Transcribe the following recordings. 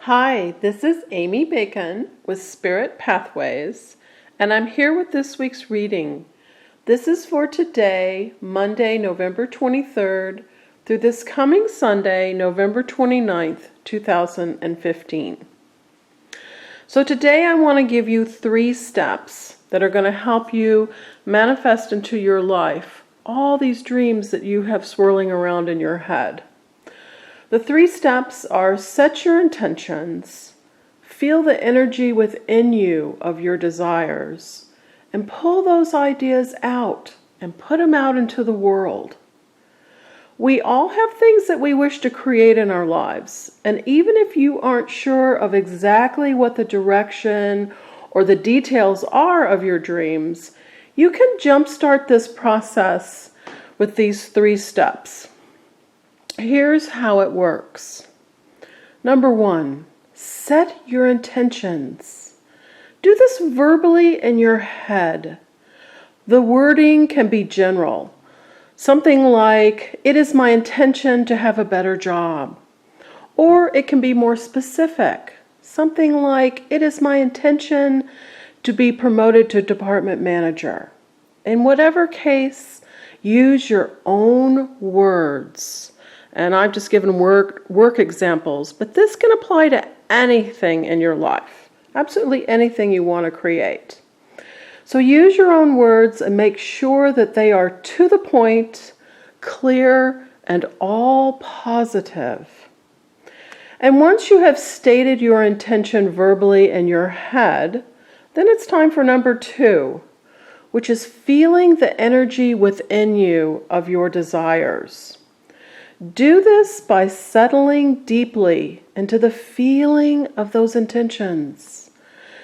Hi, this is Amy Bacon with Spirit Pathways, and I'm here with this week's reading. This is for today, Monday, November 23rd, through this coming Sunday, November 29th, 2015. So today I want to give you 3 steps that are going to help you manifest into your life all these dreams that you have swirling around in your head. The 3 steps are: set your intentions, feel the energy within you of your desires, and pull those ideas out and put them out into the world. We all have things that we wish to create in our lives, and even if you aren't sure of exactly what the direction or the details are of your dreams, you can jumpstart this process with these 3 steps. Here's how it works. Number 1, set your intentions. Do this verbally in your head. The wording can be general. Something like, it is my intention to have a better job. Or it can be more specific. Something like, it is my intention to be promoted to department manager. In whatever case, use your own words. And I've just given work examples, but this can apply to anything in your life. Absolutely anything you want to create. So use your own words and make sure that they are to the point, clear, and all positive. And once you have stated your intention verbally in your head, then it's time for number 2, which is feeling the energy within you of your desires. Do this by settling deeply into the feeling of those intentions.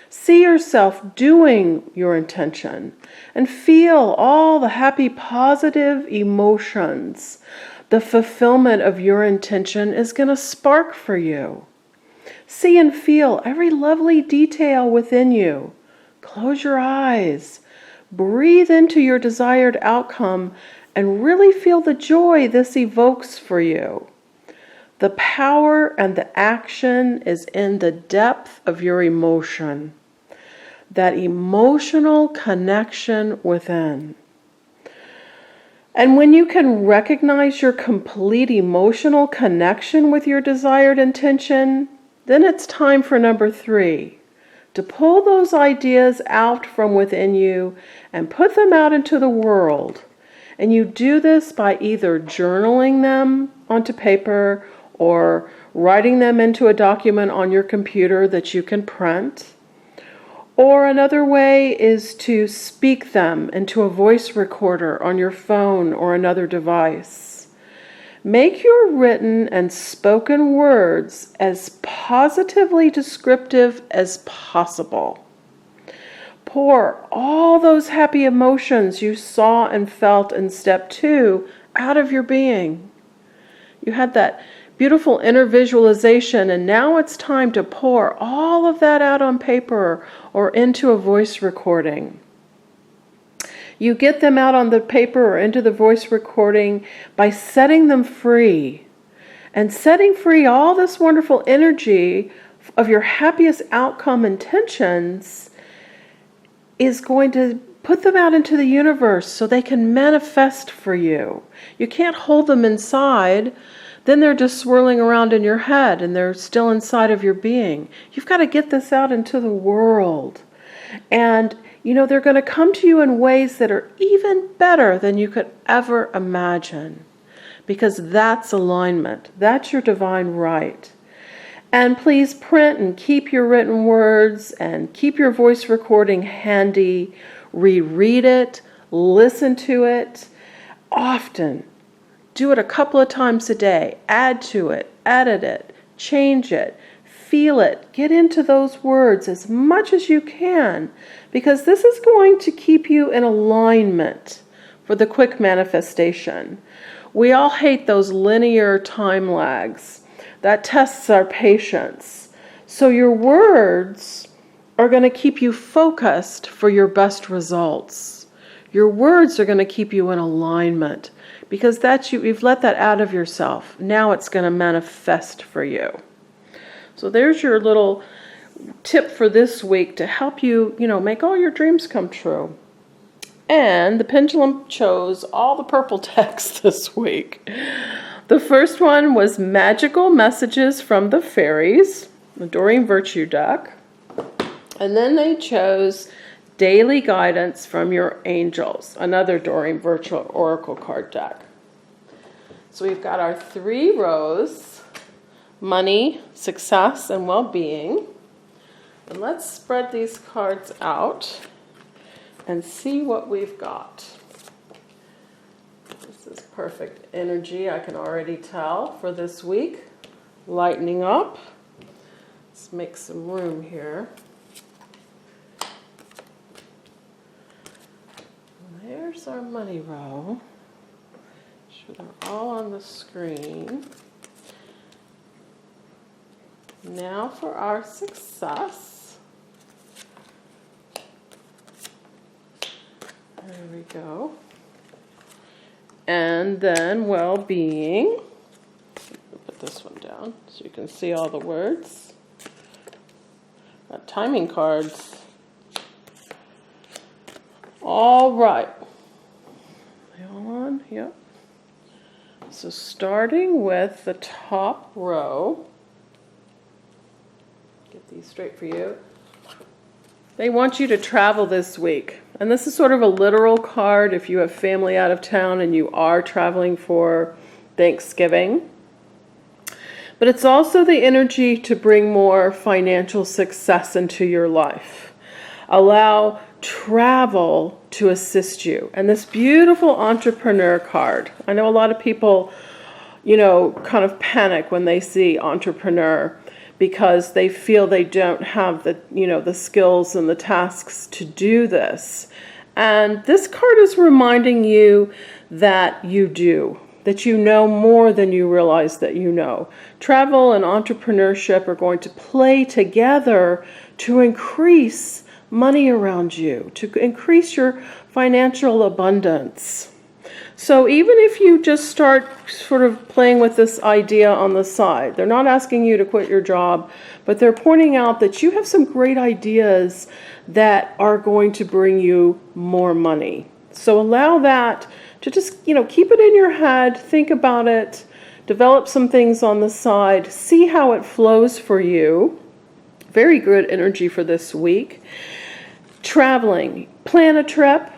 See yourself doing your intention and feel all the happy, positive emotions the fulfillment of your intention is going to spark for you. See and feel every lovely detail within you. Close your eyes. Breathe into your desired outcome and really feel the joy this evokes for you. The power and the action is in the depth of your emotion, that emotional connection within. And when you can recognize your complete emotional connection with your desired intention, then it's time for number 3, to pull those ideas out from within you and put them out into the world. And you do this by either journaling them onto paper or writing them into a document on your computer that you can print. Or another way is to speak them into a voice recorder on your phone or another device. Make your written and spoken words as positively descriptive as possible. Pour all those happy emotions you saw and felt in step 2 out of your being. You had that beautiful inner visualization, and now it's time to pour all of that out on paper or into a voice recording. You get them out on the paper or into the voice recording by setting them free. And setting free all this wonderful energy of your happiest outcome intentions is going to put them out into the universe so they can manifest for you. You can't hold them inside. Then they're just swirling around in your head and they're still inside of your being. You've got to get this out into the world. And, they're going to come to you in ways that are even better than you could ever imagine. Because that's alignment. That's your divine right. And please print and keep your written words and keep your voice recording handy. Reread it, listen to it often. Do it a couple of times a day. Add to it, edit it, change it, feel it. Get into those words as much as you can, because this is going to keep you in alignment for the quick manifestation. We all hate those linear time lags. That tests our patience. So your words are going to keep you focused for your best results. Your words are going to keep you in alignment because you've let that out of yourself. Now it's going to manifest for you. So there's your little tip for this week to help you, make all your dreams come true. And the pendulum chose all the purple text this week. The first one was Magical Messages from the Fairies, the Doreen Virtue deck. And then they chose Daily Guidance from Your Angels, another Doreen Virtue Oracle card deck. So we've got our 3 rows, money, success, and well-being. And let's spread these cards out and see what we've got. This is perfect energy, I can already tell, for this week. Lightening up. Let's make some room here. There's our money row. Sure they're all on the screen. Now for our success. There we go. And then well-being. Put this one down so you can see all the words. Got timing cards. All right. They all on? Yep. So starting with the top row. Get these straight for you. They want you to travel this week. And this is sort of a literal card if you have family out of town and you are traveling for Thanksgiving. But it's also the energy to bring more financial success into your life. Allow travel to assist you. And this beautiful entrepreneur card. I know a lot of people, kind of panic when they see entrepreneur because they feel they don't have the skills and the tasks to do this. And this card is reminding you that you do, that you know more than you realize that you know. Travel and entrepreneurship are going to play together to increase money around you, to increase your financial abundance. So even if you just start sort of playing with this idea on the side, they're not asking you to quit your job, but they're pointing out that you have some great ideas that are going to bring you more money. So allow that to just, keep it in your head, think about it, develop some things on the side, see how it flows for you. Very good energy for this week. Traveling, plan a trip.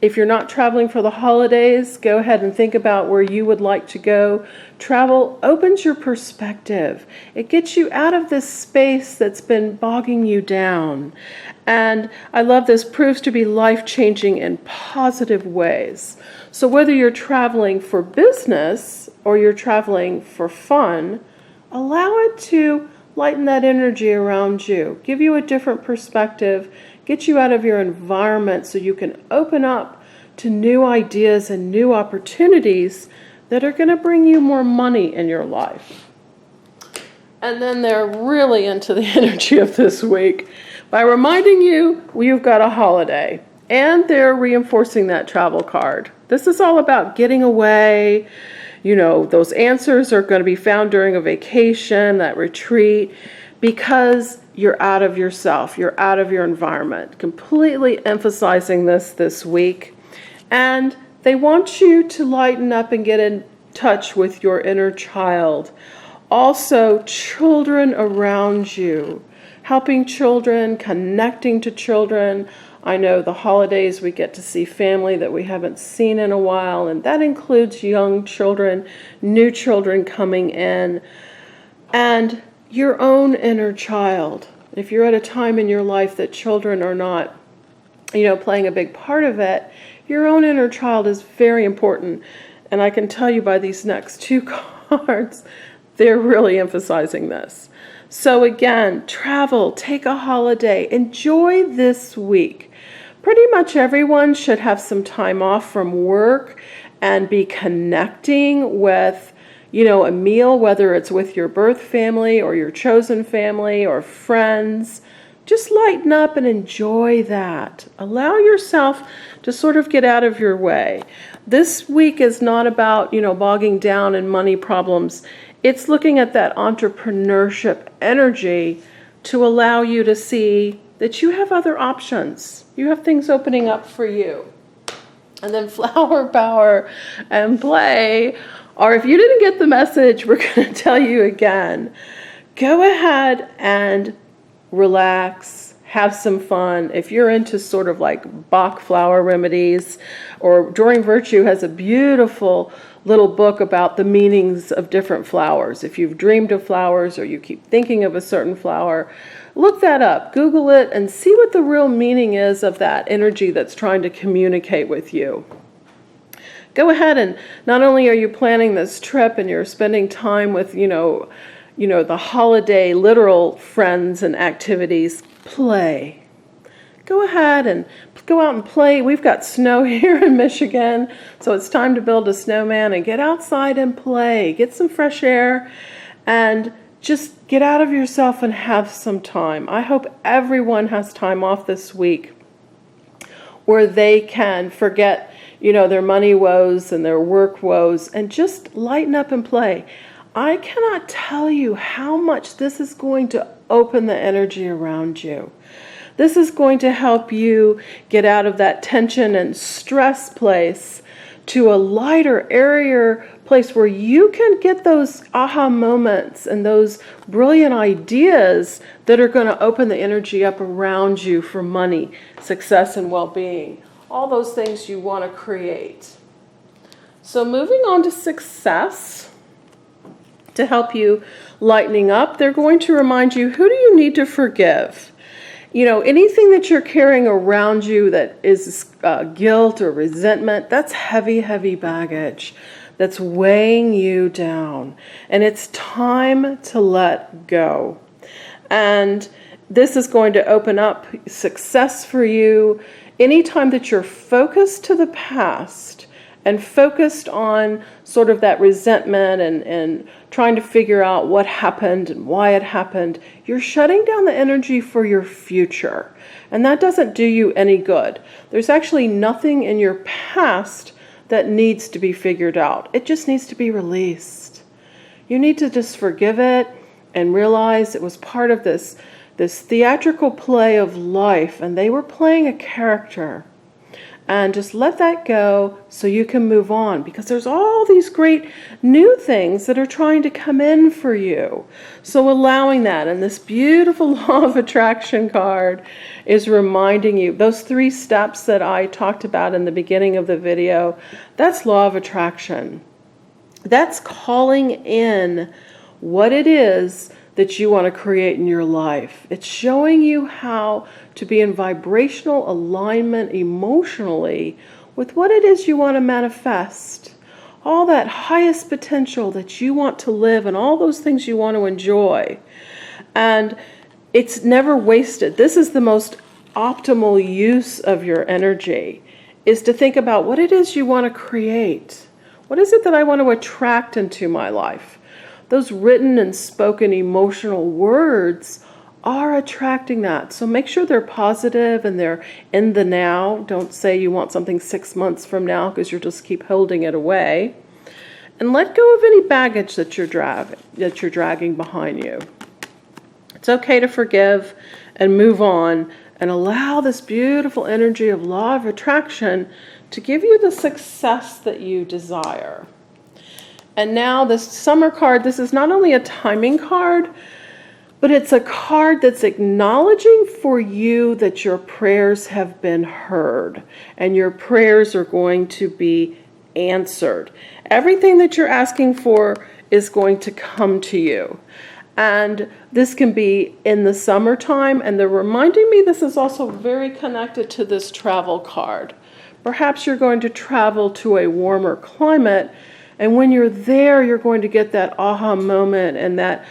If you're not traveling for the holidays, go ahead and think about where you would like to go. Travel opens your perspective. It gets you out of this space that's been bogging you down. And I love this, proves to be life-changing in positive ways. So whether you're traveling for business or you're traveling for fun, allow it to lighten that energy around you, give you a different perspective, get you out of your environment so you can open up to new ideas and new opportunities that are going to bring you more money in your life. And then they're really into the energy of this week by reminding you you've got a holiday. And they're reinforcing that travel card. This is all about getting away. Those answers are going to be found during a vacation, that retreat, because you're out of yourself, you're out of your environment. Completely emphasizing this week. And they want you to lighten up and get in touch with your inner child. Also, children around you, helping children, connecting to children. I know the holidays we get to see family that we haven't seen in a while, and that includes young children, new children coming in, and your own inner child. If you're at a time in your life that children are not, playing a big part of it, your own inner child is very important. And I can tell you by these next 2 cards, they're really emphasizing this. So again, travel, take a holiday, enjoy this week. Pretty much everyone should have some time off from work and be connecting with a meal, whether it's with your birth family or your chosen family or friends. Just lighten up and enjoy that. Allow yourself to sort of get out of your way. This week is not about, bogging down in money problems. It's looking at that entrepreneurship energy to allow you to see that you have other options. You have things opening up for you. And then flower power and play, or if you didn't get the message, we're going to tell you again. Go ahead and relax, have some fun. If you're into sort of like Bach flower remedies, or Doreen Virtue has a beautiful little book about the meanings of different flowers. If you've dreamed of flowers or you keep thinking of a certain flower, look that up, Google it, and see what the real meaning is of that energy that's trying to communicate with you. Go ahead, and not only are you planning this trip and you're spending time with, the holiday literal friends and activities, play. Go ahead and go out and play. We've got snow here in Michigan, so it's time to build a snowman and get outside and play. Get some fresh air and just get out of yourself and have some time. I hope everyone has time off this week where they can forget, their money woes and their work woes and just lighten up and play. I cannot tell you how much this is going to open the energy around you. This is going to help you get out of that tension and stress place to a lighter, airier place where you can get those aha moments and those brilliant ideas that are going to open the energy up around you for money, success, and well-being. All those things you want to create. So moving on to success, to help you lightening up, they're going to remind you, who do you need to forgive? Anything that you're carrying around you that is guilt or resentment, that's heavy, heavy baggage that's weighing you down. And it's time to let go. And this is going to open up success for you anytime that you're focused to the past and focused on sort of that resentment and trying to figure out what happened and why it happened. You're shutting down the energy for your future. And that doesn't do you any good. There's actually nothing in your past that needs to be figured out. It just needs to be released. You need to just forgive it and realize it was part of this theatrical play of life, and they were playing a character. And just let that go so you can move on, because there's all these great new things that are trying to come in for you. So allowing that, and this beautiful law of attraction card is reminding you, those 3 steps that I talked about in the beginning of the video, that's law of attraction. That's calling in what it is that you want to create in your life. It's showing you how to be in vibrational alignment emotionally with what it is you want to manifest. All that highest potential that you want to live and all those things you want to enjoy. And it's never wasted. This is the most optimal use of your energy, is to think about what it is you want to create. What is it that I want to attract into my life? Those written and spoken emotional words are attracting that. So make sure they're positive and they're in the now. Don't say you want something 6 months from now, because you'll just keep holding it away. And let go of any baggage that you're dragging behind you. It's okay to forgive and move on and allow this beautiful energy of law of attraction to give you the success that you desire. And now this summer card, this is not only a timing card, but it's a card that's acknowledging for you that your prayers have been heard and your prayers are going to be answered. Everything that you're asking for is going to come to you. And this can be in the summertime, and they're reminding me this is also very connected to this travel card. Perhaps you're going to travel to a warmer climate, and when you're there, you're going to get that aha moment and that,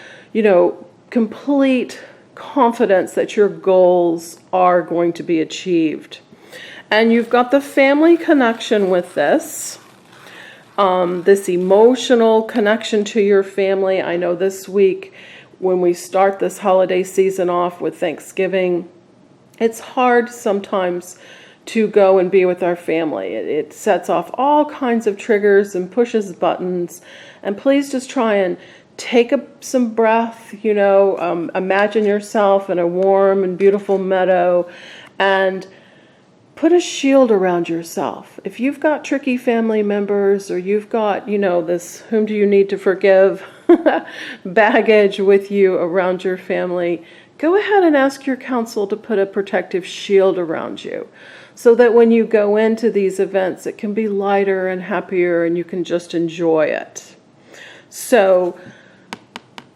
complete confidence that your goals are going to be achieved. And you've got the family connection with this. This emotional connection to your family. I know this week, when we start this holiday season off with Thanksgiving, it's hard sometimes to go and be with our family. It sets off all kinds of triggers and pushes buttons. And please just try and take some breath, imagine yourself in a warm and beautiful meadow, and put a shield around yourself. If you've got tricky family members, or you've got, this whom do you need to forgive baggage with you around your family, go ahead and ask your counsel to put a protective shield around you, so that when you go into these events, it can be lighter and happier, and you can just enjoy it. So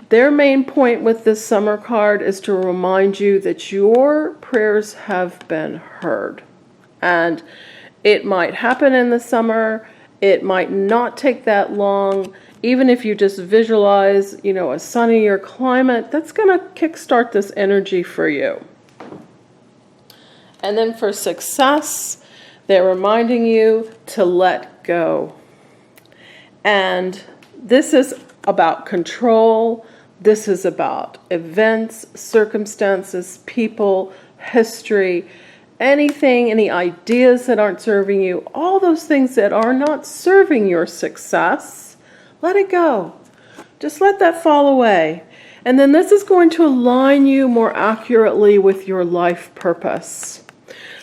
their main point with this summer card is to remind you that your prayers have been heard. And it might happen in the summer. It might not take that long. Even if you just visualize, a sunnier climate, that's going to kickstart this energy for you. And then for success, they're reminding you to let go. And this is about control. This is about events, circumstances, people, history, any ideas that aren't serving you, all those things that are not serving your success, let it go. Just let that fall away. And then this is going to align you more accurately with your life purpose.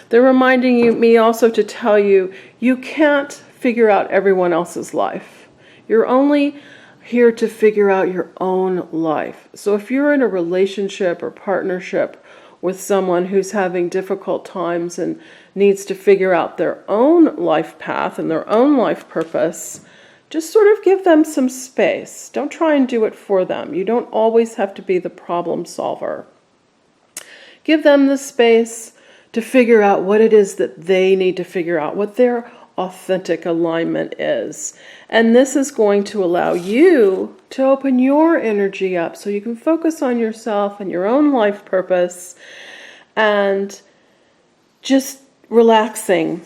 They're reminding me also to tell you, you can't figure out everyone else's life. You're only here to figure out your own life. So if you're in a relationship or partnership with someone who's having difficult times and needs to figure out their own life path and their own life purpose, just sort of give them some space. Don't try and do it for them. You don't always have to be the problem solver. Give them the space to figure out what it is that they need to figure out, what their authentic alignment is. And this is going to allow you to open your energy up so you can focus on yourself and your own life purpose and just relaxing.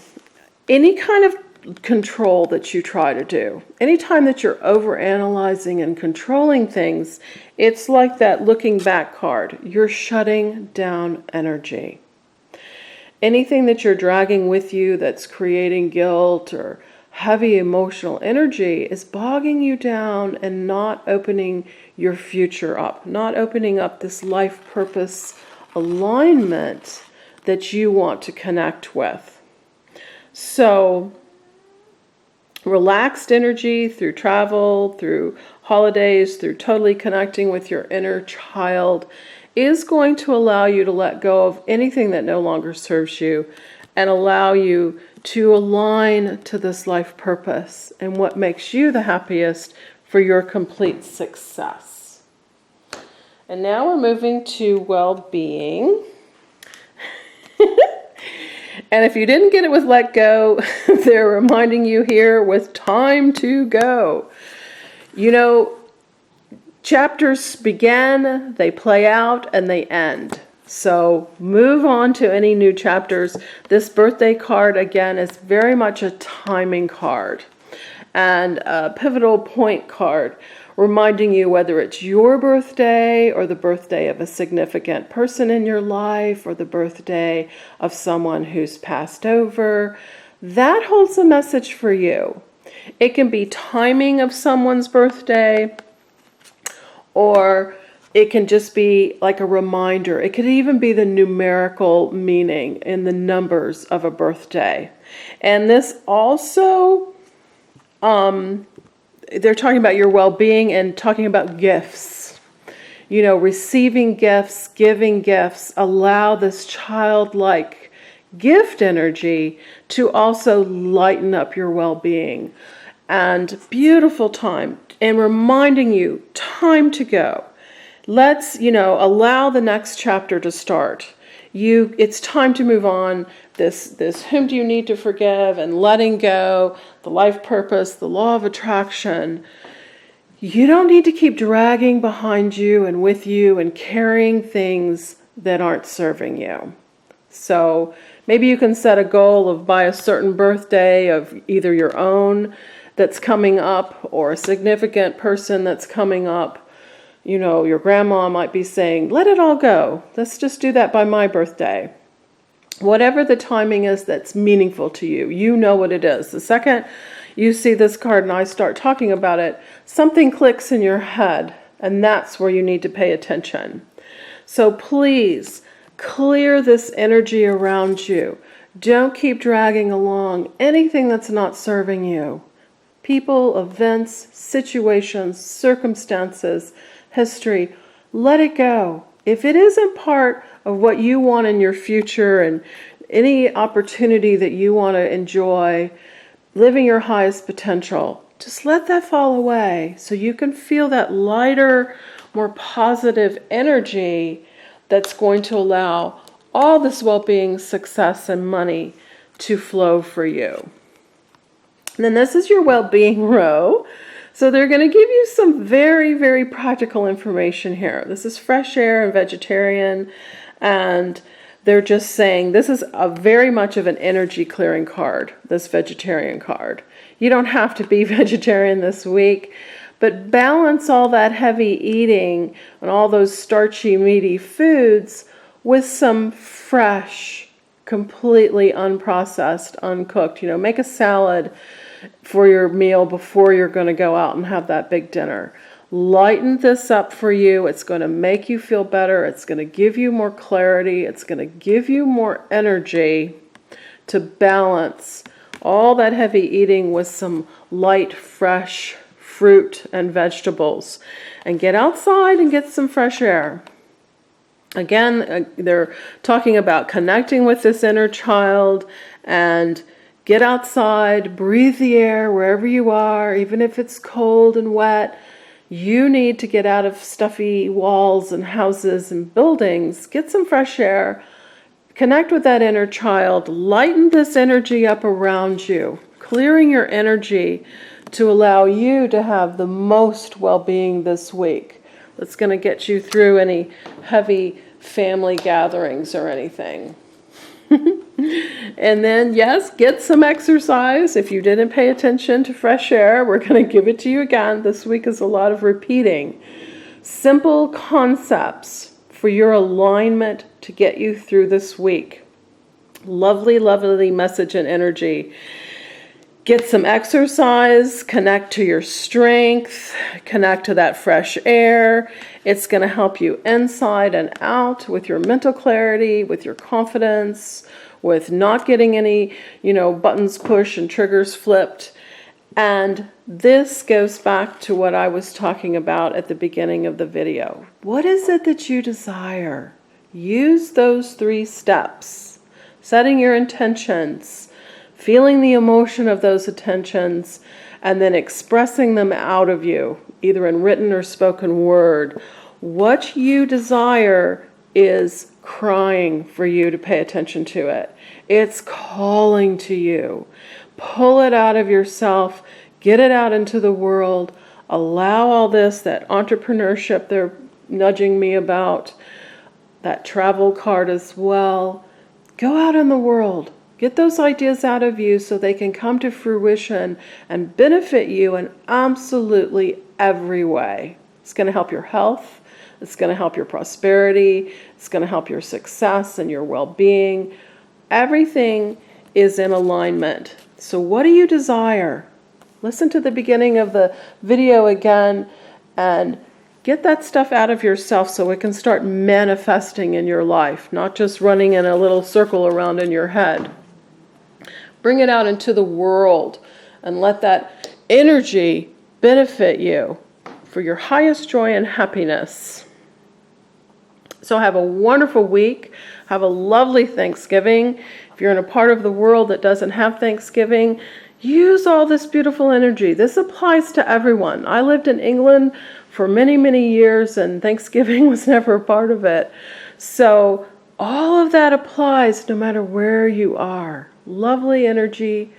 Any kind of control that you try to do, anytime that you're overanalyzing and controlling things, it's like that looking back card. You're shutting down energy. Anything that you're dragging with you that's creating guilt or heavy emotional energy is bogging you down and not opening your future up, not opening up this life purpose alignment that you want to connect with. So relaxed energy through travel, through holidays, through totally connecting with your inner child is going to allow you to let go of anything that no longer serves you and allow you to align to this life purpose and what makes you the happiest for your complete success. And now we're moving to well-being. And if you didn't get it with let go, they're reminding you here with time to go. Chapters begin, they play out, and they end. So move on to any new chapters. This birthday card, again, is very much a timing card and a pivotal point card, reminding you whether it's your birthday or the birthday of a significant person in your life or the birthday of someone who's passed over. That holds a message for you. It can be timing of someone's birthday, or it can just be like a reminder. It could even be the numerical meaning in the numbers of a birthday. And this also, they're talking about your well-being and talking about gifts. Receiving gifts, giving gifts, allow this childlike gift energy to also lighten up your well-being. And beautiful time. And reminding you, time to go. Let's, allow the next chapter to start. It's time to move on. This whom do you need to forgive and letting go, the life purpose, the law of attraction. You don't need to keep dragging behind you and with you and carrying things that aren't serving you. So maybe you can set a goal of by a certain birthday of either your own that's coming up or a significant person that's coming up. Your grandma might be saying, let it all go. Let's just do that by my birthday. Whatever the timing is that's meaningful to you, you know what it is. The second you see this card and I start talking about it, something clicks in your head And that's where you need to pay attention. So please clear this energy around you. Don't keep dragging along anything that's not serving you. People, events, situations, circumstances, history, let it go. If it isn't part of what you want in your future and any opportunity that you want to enjoy, living your highest potential, just let that fall away so you can feel that lighter, more positive energy that's going to allow all this well-being, success, and money to flow for you. And then this is your well-being row. So they're going to give you some very, very practical information here. This is fresh air and vegetarian, and they're just saying this is a very much of an energy clearing card, this vegetarian card. You don't have to be vegetarian this week, but balance all that heavy eating and all those starchy, meaty foods with some fresh, completely unprocessed, uncooked. Make a salad for your meal before you're going to go out and have that big dinner. Lighten this up for you. It's going to make you feel better. It's going to give you more clarity. It's going to give you more energy to balance all that heavy eating with some light, fresh fruit and vegetables. And get outside and get some fresh air. Again, they're talking about connecting with this inner child and get outside, breathe the air wherever you are, even if it's cold and wet. You need to get out of stuffy walls and houses and buildings. Get some fresh air. Connect with that inner child. Lighten this energy up around you, clearing your energy to allow you to have the most well-being this week. That's going to get you through any heavy family gatherings or anything. And then, yes, get some exercise. If you didn't pay attention to fresh air, we're going to give it to you again. This week is a lot of repeating. Simple concepts for your alignment to get you through this week. Lovely, lovely message and energy. Get some exercise, connect to your strength, connect to that fresh air. It's going to help you inside and out with your mental clarity, with your confidence, with not getting any, buttons pushed and triggers flipped. And this goes back to what I was talking about at the beginning of the video. What is it that you desire? Use those 3 steps. Setting your intentions, feeling the emotion of those intentions, and then expressing them out of you, either in written or spoken word. What you desire is crying for you to pay attention to it. It's calling to you. Pull it out of yourself, get it out into the world, allow all this, that entrepreneurship they're nudging me about, that travel card as well. Go out in the world. Get those ideas out of you so they can come to fruition and benefit you in absolutely every way. It's going to help your health. It's going to help your prosperity. It's going to help your success and your well-being. Everything is in alignment. So what do you desire? Listen to the beginning of the video again and get that stuff out of yourself so it can start manifesting in your life, not just running in a little circle around in your head. Bring it out into the world and let that energy benefit you for your highest joy and happiness. So have a wonderful week. Have a lovely Thanksgiving. If you're in a part of the world that doesn't have Thanksgiving, use all this beautiful energy. This applies to everyone. I lived in England for many, many years, and Thanksgiving was never a part of it. So all of that applies no matter where you are. Lovely energy.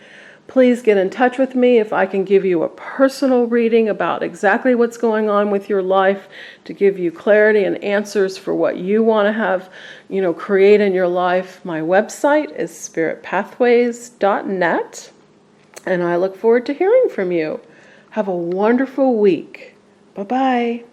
Please get in touch with me if I can give you a personal reading about exactly what's going on with your life to give you clarity and answers for what you want to have, create in your life. My website is spiritpathways.net, and I look forward to hearing from you. Have a wonderful week. Bye-bye.